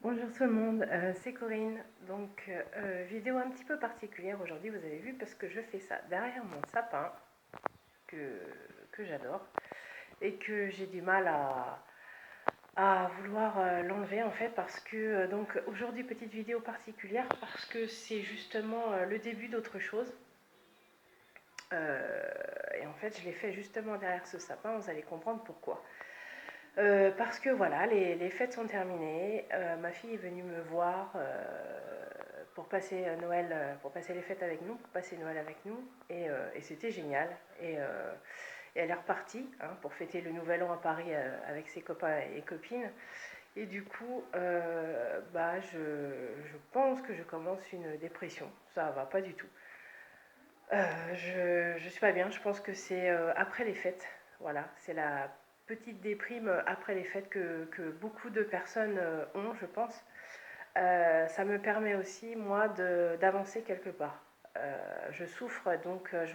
Bonjour tout le monde, c'est Corinne. Donc, vidéo un petit peu particulière aujourd'hui, vous avez vu, parce que je fais ça derrière mon sapin que j'adore et que j'ai du mal à vouloir l'enlever en fait, parce que donc aujourd'hui, petite vidéo particulière parce que c'est justement le début d'autre chose. Et en fait, je l'ai fait justement derrière ce sapin, vous allez comprendre pourquoi. Parce que voilà, les fêtes sont terminées. Ma fille est venue me voir pour passer Noël, pour passer les fêtes avec nous, pour passer Noël avec nous, et c'était génial. Et elle est repartie pour fêter le Nouvel An à Paris avec ses copains et copines. Et du coup, je pense que je commence une dépression. Ça va pas du tout. Je suis pas bien. Je pense que c'est après les fêtes. Voilà, c'est la petite déprime après les fêtes que beaucoup de personnes ont, je pense. Ça me permet aussi, moi, d'avancer quelque part. Je souffre, donc je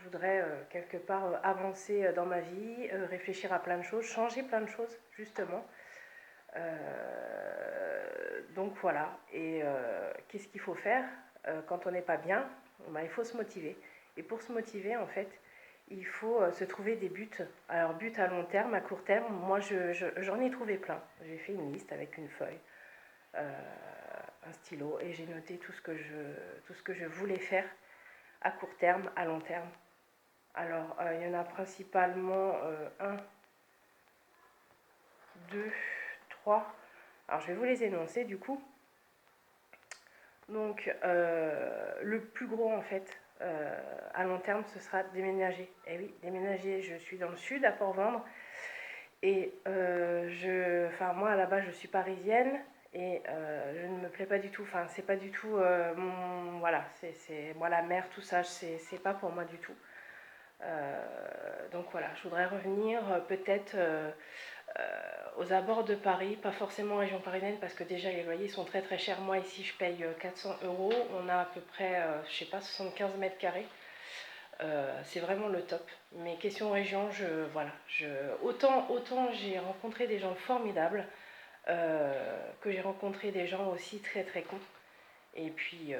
voudrais quelque part avancer dans ma vie, réfléchir à plein de choses, changer plein de choses, justement. Donc voilà, et qu'est-ce qu'il faut faire quand on n'est pas bien? Il faut se motiver. Et pour se motiver, en fait, il faut se trouver des buts. Alors, buts à long terme, à court terme, moi j'en ai trouvé plein. J'ai fait une liste avec une feuille, un stylo, et j'ai noté tout ce que je voulais faire à court terme, à long terme. Alors, il y en a principalement un, deux, trois. Alors, je vais vous les énoncer du coup. Donc, le plus gros en fait, à long terme, ce sera déménager. Et oui, déménager. Je suis dans le sud, à Port-Vendre, et moi à la base, je suis parisienne et je ne me plais pas du tout. Enfin, c'est pas du tout voilà, c'est moi la mer, tout ça, c'est pas pour moi du tout. Donc voilà, je voudrais revenir peut-être aux abords de Paris, pas forcément en région parisienne parce que déjà les loyers sont très très chers. Moi ici je paye 400 euros, on a à peu près, je sais pas, 75 mètres carrés. C'est vraiment le top. Mais question région, voilà, autant j'ai rencontré des gens formidables que j'ai rencontré des gens aussi très très cons. Et puis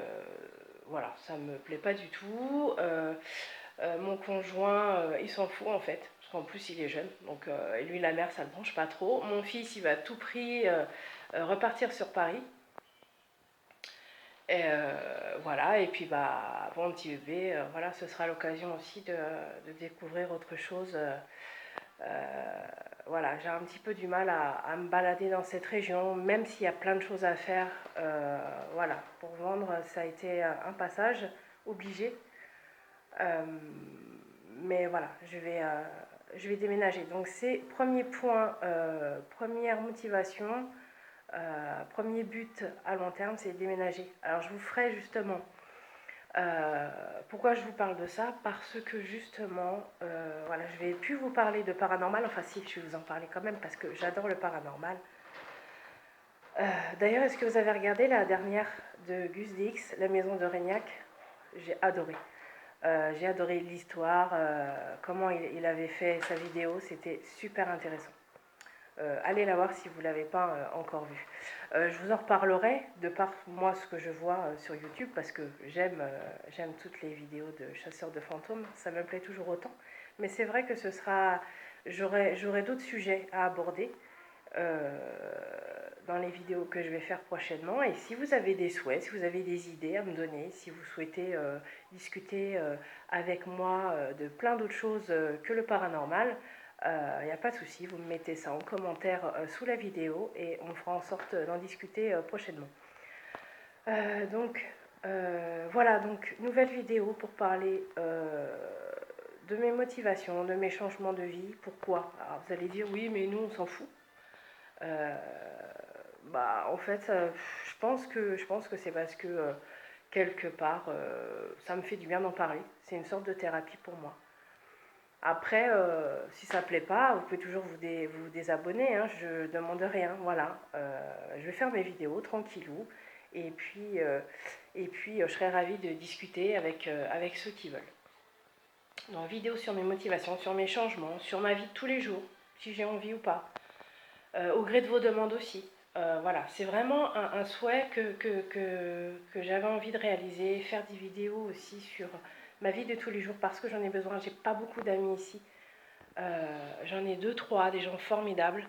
voilà, ça me plaît pas du tout. Mon conjoint, il s'en fout en fait, parce qu'en plus il est jeune, donc et lui la mère ça ne le branche pas trop. Mon fils il va à tout prix repartir sur Paris. Et voilà, et puis bah bon petit bébé, voilà, ce sera l'occasion aussi de découvrir autre chose. Voilà, j'ai un petit peu du mal à me balader dans cette région, même s'il y a plein de choses à faire. Voilà, pour vendre, ça a été un passage obligé. Euh, mais voilà, je vais déménager. Donc c'est premier point, première motivation, premier but à long terme, c'est déménager. Alors je vous ferai justement, pourquoi je vous parle de ça? Parce que justement, voilà, je vais plus vous parler de paranormal, enfin si, je vais vous en parler quand même parce que j'adore le paranormal. D'ailleurs, est-ce que vous avez regardé la dernière de Gus Dix, La Maison de Régnac? J'ai adoré. J'ai adoré l'histoire, comment il avait fait sa vidéo, c'était super intéressant. Allez la voir si vous ne l'avez pas encore vue. Je vous en reparlerai de par moi ce que je vois sur YouTube parce que j'aime toutes les vidéos de chasseurs de fantômes, ça me plaît toujours autant. Mais c'est vrai que j'aurai d'autres sujets à aborder euh, dans les vidéos que je vais faire prochainement. Et si vous avez des souhaits, si vous avez des idées à me donner, si vous souhaitez discuter avec moi de plein d'autres choses que le paranormal, il n'y a pas de souci, vous me mettez ça en commentaire sous la vidéo et on fera en sorte d'en discuter prochainement. Donc voilà, donc nouvelle vidéo pour parler de mes motivations, de mes changements de vie. Pourquoi? Alors vous allez dire oui, mais nous on s'en fout. Euh, En fait, je pense que c'est parce que quelque part, ça me fait du bien d'en parler. C'est une sorte de thérapie pour moi. Après, si ça ne plaît pas, vous pouvez toujours vous désabonner, hein, je ne demande rien. Voilà, je vais faire mes vidéos tranquillou. Et puis je serai ravie de discuter avec ceux qui veulent. Donc, vidéo sur mes motivations, sur mes changements, sur ma vie de tous les jours, si j'ai envie ou pas. Au gré de vos demandes aussi. Voilà, c'est vraiment un souhait que j'avais envie de réaliser, faire des vidéos aussi sur ma vie de tous les jours parce que j'en ai besoin. J'ai pas beaucoup d'amis ici. J'en ai deux, trois, des gens formidables.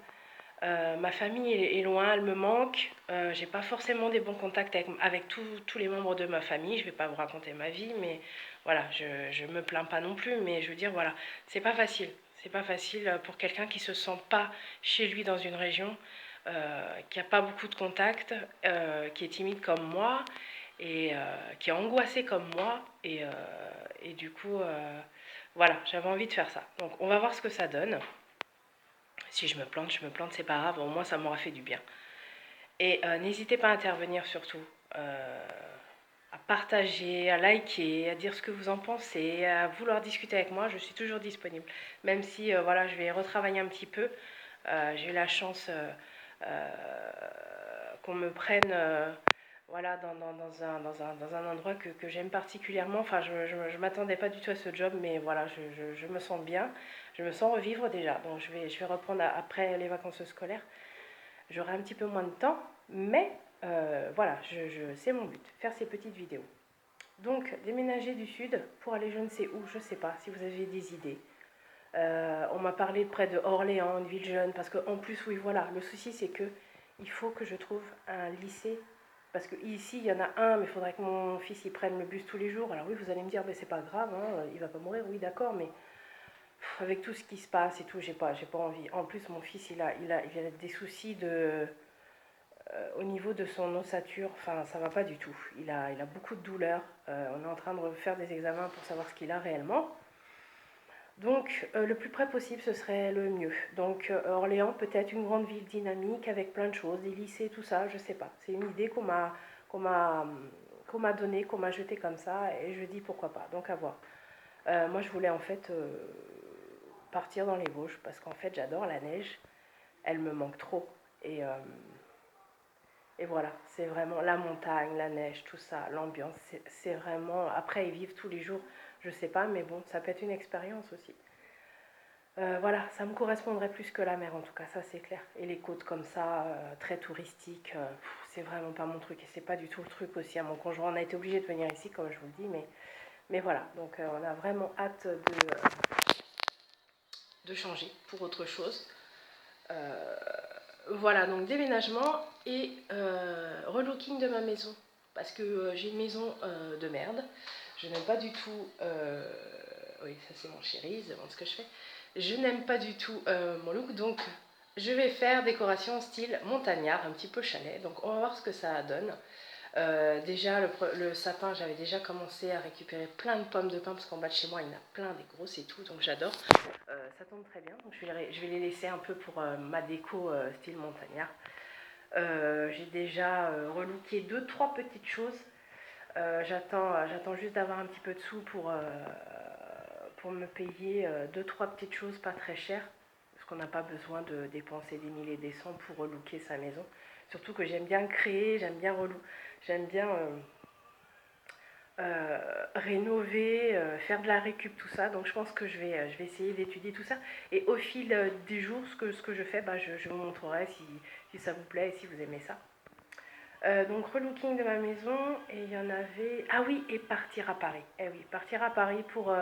Ma famille est loin, elle me manque. J'ai pas forcément des bons contacts avec tous les membres de ma famille. Je vais pas vous raconter ma vie, mais voilà, je me plains pas non plus. Mais je veux dire, voilà, c'est pas facile. C'est pas facile pour quelqu'un qui se sent pas chez lui dans une région, qui a pas beaucoup de contacts, qui est timide comme moi et qui est angoissé comme moi. Et du coup, voilà, j'avais envie de faire ça. Donc, on va voir ce que ça donne. Si je me plante, c'est pas grave, au moins ça m'aura fait du bien. Et n'hésitez pas à intervenir surtout, à partager, à liker, à dire ce que vous en pensez, à vouloir discuter avec moi, je suis toujours disponible. Même si voilà, je vais retravailler un petit peu. J'ai eu la chance euh, qu'on me prenne voilà, dans un endroit que j'aime particulièrement. Enfin, je m'attendais pas du tout à ce job, mais voilà, je me sens bien, je me sens revivre déjà. Donc je vais reprendre après les vacances scolaires. J'aurai un petit peu moins de temps, mais voilà, c'est mon but, faire ces petites vidéos. Donc, déménager du sud pour aller je ne sais où, je ne sais pas, si vous avez des idées. On m'a parlé de près de Orléans, une ville jeune, parce qu'en plus, oui, voilà, le souci c'est que il faut que je trouve un lycée, parce qu'ici, il y en a un, mais il faudrait que mon fils y prenne le bus tous les jours. Alors oui, vous allez me dire, mais c'est pas grave, hein, il va pas mourir, oui, d'accord, mais avec tout ce qui se passe et tout, j'ai pas envie. En plus, mon fils, il a des soucis au niveau de son ossature, enfin, ça va pas du tout. Il a beaucoup de douleurs. On est en train de refaire des examens pour savoir ce qu'il a réellement. Donc, le plus près possible, ce serait le mieux. Donc, Orléans, peut-être une grande ville dynamique avec plein de choses, des lycées, tout ça, je sais pas. C'est une idée qu'on m'a, qu'on m'a donnée, qu'on m'a jetée comme ça, et je dis pourquoi pas. Donc, à voir. Moi, je voulais en fait partir dans les Vosges parce qu'en fait, j'adore la neige. Elle me manque trop. Et voilà, c'est vraiment la montagne, la neige, tout ça, l'ambiance. C'est vraiment. Après, ils vivent tous les jours, je sais pas, mais bon, ça peut être une expérience aussi. Voilà, ça me correspondrait plus que la mer en tout cas, ça c'est clair. Et les côtes comme ça, très touristiques, c'est vraiment pas mon truc. Et c'est pas du tout le truc aussi à mon conjoint. On a été obligé de venir ici, comme je vous le dis, mais voilà. Donc on a vraiment hâte de changer pour autre chose. Euh, voilà, donc déménagement et relooking de ma maison. Parce que j'ai une maison de merde. Je n'aime pas du tout. Oui, ça c'est mon chéri, il se demande ce que je fais. Je n'aime pas du tout mon look, donc je vais faire décoration style montagnard, un petit peu chalet. Donc on va voir ce que ça donne. Déjà, le sapin, j'avais déjà commencé à récupérer plein de pommes de pin parce qu'en bas de chez moi, il y en a plein, des grosses et tout, donc j'adore. Ça tombe très bien, donc je vais les laisser un peu pour ma déco style montagnard. J'ai déjà relooké deux, trois petites choses. J'attends juste d'avoir un petit peu de sous pour me payer deux, trois petites choses pas très chères. Parce qu'on n'a pas besoin de dépenser des milliers et des cents pour relooker sa maison. Surtout que j'aime bien créer, j'aime bien rénover, faire de la récup, tout ça. Donc je pense que je vais essayer d'étudier tout ça. Et au fil des jours, ce que je fais, bah, je vous montrerai si ça vous plaît et si vous aimez ça. Donc relooking de ma maison et il y en avait... Ah oui, et partir à Paris. Eh oui, partir à Paris pour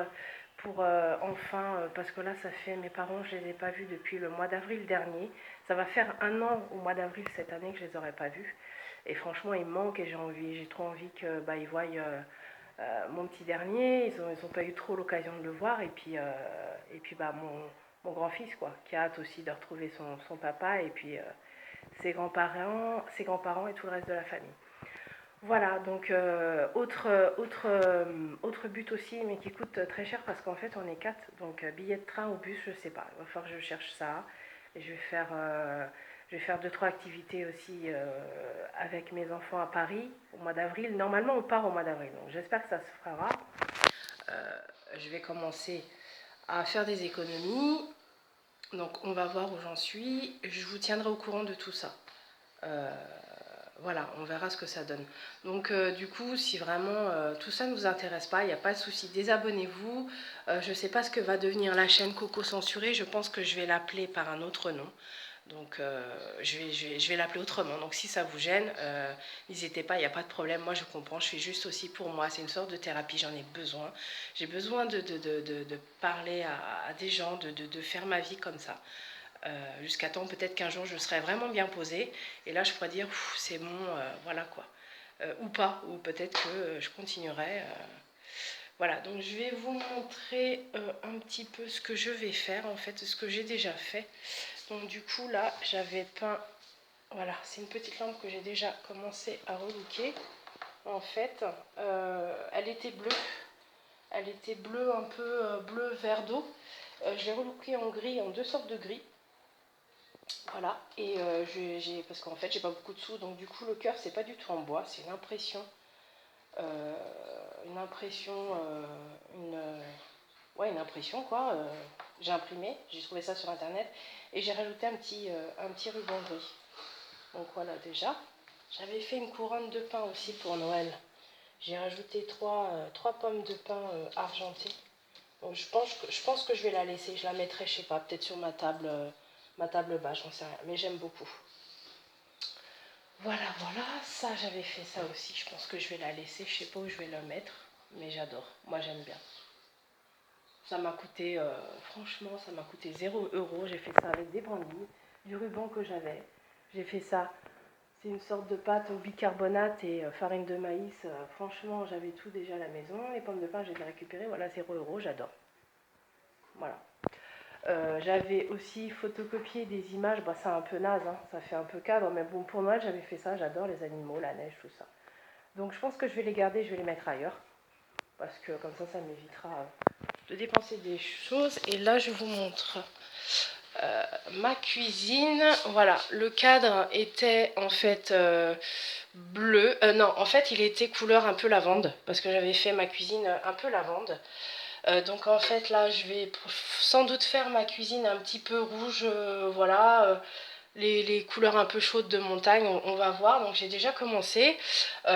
enfin, parce que là ça fait... Mes parents, je les ai pas vus depuis le mois d'avril dernier. Ça va faire un an au mois d'avril cette année que je les aurais pas vus. Et franchement, ils me manquent et j'ai trop envie que bah, ils voient mon petit dernier. Ils ont pas eu trop l'occasion de le voir. Et puis bah, mon grand-fils, quoi, qui a hâte aussi de retrouver son papa. Et puis ses grands-parents et tout le reste de la famille. Voilà, donc autre but aussi, mais qui coûte très cher parce qu'en fait on est quatre, donc billet de train ou bus, je sais pas, il va falloir que je cherche ça. Et je vais faire deux, trois activités aussi avec mes enfants à Paris au mois d'avril. Normalement on part au mois d'avril, donc j'espère que ça se fera. Je vais commencer à faire des économies. Donc on va voir où j'en suis. Je vous tiendrai au courant de tout ça. Voilà, on verra ce que ça donne. Donc du coup, si vraiment tout ça ne vous intéresse pas, il n'y a pas de souci, désabonnez-vous. Je ne sais pas ce que va devenir la chaîne Coco Censurée, je pense que je vais l'appeler par un autre nom. Donc je vais l'appeler autrement. Donc si ça vous gêne, n'hésitez pas, il n'y a pas de problème. Moi je comprends, je fais juste aussi pour moi. C'est une sorte de thérapie, j'en ai besoin. J'ai besoin de parler à des gens, de faire ma vie comme ça. Jusqu'à temps peut-être qu'un jour je serai vraiment bien posée. Et là je pourrais dire, c'est bon, voilà quoi. Ou pas, ou peut-être que je continuerai. Voilà, donc je vais vous montrer un petit peu ce que je vais faire, en fait, ce que j'ai déjà fait. Donc du coup, là, j'avais peint, voilà, c'est une petite lampe que j'ai déjà commencé à relooker. En fait, elle était bleue un peu bleu vert d'eau. Je l'ai relookée en gris, en deux sortes de gris. Voilà, et parce qu'en fait, j'ai pas beaucoup de sous, donc du coup, le cœur, c'est pas du tout en bois, c'est une impression. Euh, une impression, ouais, une impression quoi. J'ai imprimé, j'ai trouvé ça sur internet et j'ai rajouté un petit ruban gris. Donc voilà déjà. J'avais fait une couronne de pain aussi pour Noël. J'ai rajouté trois pommes de pain argentées. Donc je pense que je vais la laisser. Je la mettrai, je sais pas, peut-être sur ma table basse, j'en sais rien. Mais j'aime beaucoup. Voilà, voilà. Ça, j'avais fait ça aussi. Je pense que je vais la laisser. Je sais pas où je vais la mettre. Mais j'adore. Moi, j'aime bien. Ça m'a coûté, franchement, ça m'a coûté 0 €. J'ai fait ça avec des brindilles, du ruban que j'avais. J'ai fait ça, c'est une sorte de pâte au bicarbonate et farine de maïs. Franchement, j'avais tout déjà à la maison. Les pommes de pain, j'ai récupérées. Voilà, 0 €, j'adore. Voilà. J'avais aussi photocopié des images. Bah, c'est un peu naze, hein, ça fait un peu cadre. Mais bon, pour Noël, j'avais fait ça. J'adore les animaux, la neige, tout ça. Donc, je pense que je vais les garder, je vais les mettre ailleurs. Parce que comme ça m'évitera de dépenser des choses. Et là, je vous montre ma cuisine. Voilà, le cadre était en fait bleu. Non, en fait, il était couleur un peu lavande parce que j'avais fait ma cuisine un peu lavande. Donc en fait, là, je vais sans doute faire ma cuisine un petit peu rouge. Voilà. Les couleurs un peu chaudes de montagne, on va voir. Donc j'ai déjà commencé.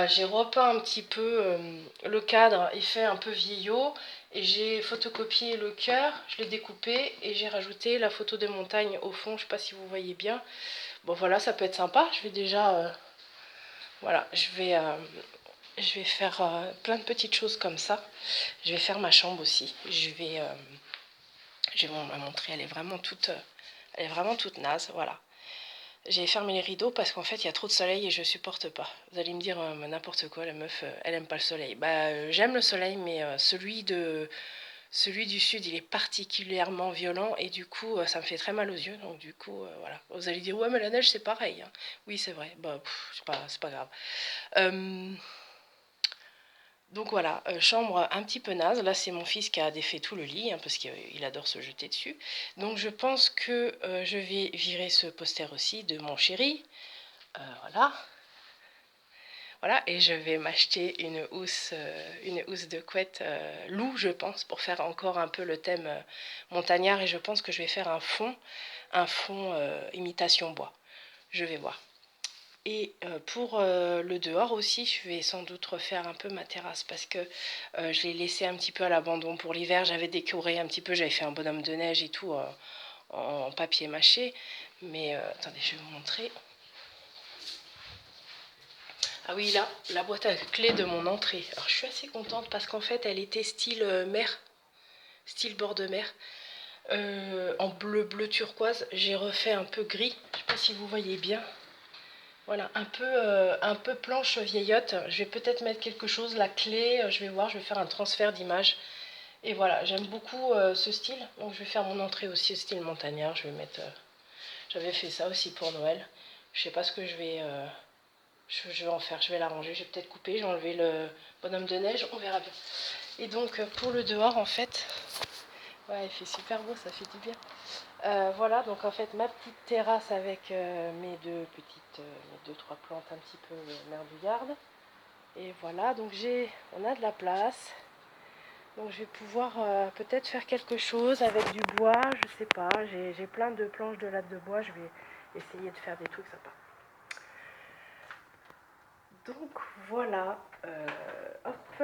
J'ai repeint un petit peu le cadre, il fait un peu vieillot. Et j'ai photocopié le cœur, je l'ai découpé et j'ai rajouté la photo de montagne au fond. Je ne sais pas si vous voyez bien. Bon voilà, ça peut être sympa. Je vais déjà... voilà, je vais faire plein de petites choses comme ça. Je vais faire ma chambre aussi. Je vais vous la montrer, elle est vraiment toute naze, voilà. J'ai fermé les rideaux parce qu'en fait il y a trop de soleil et je supporte pas. Vous allez me dire n'importe quoi, la meuf elle aime pas le soleil. Bah j'aime le soleil mais celui du sud il est particulièrement violent et du coup ça me fait très mal aux yeux. Donc du coup voilà. Vous allez dire ouais mais la neige c'est pareil. Hein. Oui c'est vrai, bah c'est pas grave. Donc voilà, chambre un petit peu naze. Là, c'est mon fils qui a défait tout le lit, hein, parce qu'il adore se jeter dessus. Donc je pense que je vais virer ce poster aussi de mon chéri. Voilà. Voilà, et je vais m'acheter une housse de couette loup, je pense, pour faire encore un peu le thème montagnard. Et je pense que je vais faire un fond imitation bois. Je vais voir. Et pour le dehors aussi, je vais sans doute refaire un peu ma terrasse parce que je l'ai laissé un petit peu à l'abandon pour l'hiver. J'avais décoré un petit peu, j'avais fait un bonhomme de neige et tout en papier mâché. Mais attendez, je vais vous montrer. Ah oui, là, la boîte à clés de mon entrée. Alors je suis assez contente parce qu'en fait, elle était style mer, style bord de mer. En bleu turquoise, j'ai refait un peu gris. Je ne sais pas si vous voyez bien. Voilà, un peu planche vieillotte. Je vais peut-être mettre quelque chose, la clé, je vais voir, je vais faire un transfert d'image. Et voilà, j'aime beaucoup ce style. Donc je vais faire mon entrée aussi style montagnard. Je vais mettre... j'avais fait ça aussi pour Noël. Je sais pas ce que je vais en faire. Je vais l'arranger. Je vais peut-être couper. J'ai enlevé le bonhomme de neige. On verra bien. Et donc pour le dehors, en fait... ouais, il fait super beau, ça fait du bien. Voilà, donc en fait ma petite terrasse avec mes deux trois plantes un petit peu merdouillardes. Et voilà, donc on a de la place. Donc je vais pouvoir peut-être faire quelque chose avec du bois, je sais pas. J'ai plein de planches de lattes de bois, je vais essayer de faire des trucs sympas. Donc voilà, hop.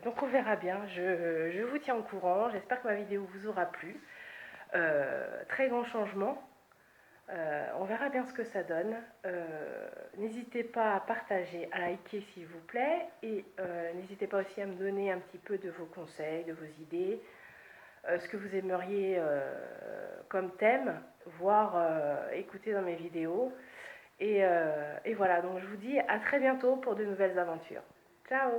Donc on verra bien, je vous tiens au courant, j'espère que ma vidéo vous aura plu. Très grand changement. On verra bien ce que ça donne. N'hésitez pas à partager, à liker s'il vous plaît. Et n'hésitez pas aussi à me donner un petit peu de vos conseils, de vos idées, ce que vous aimeriez comme thème, voir, écouter dans mes vidéos. Et voilà, donc je vous dis à très bientôt pour de nouvelles aventures. Ciao!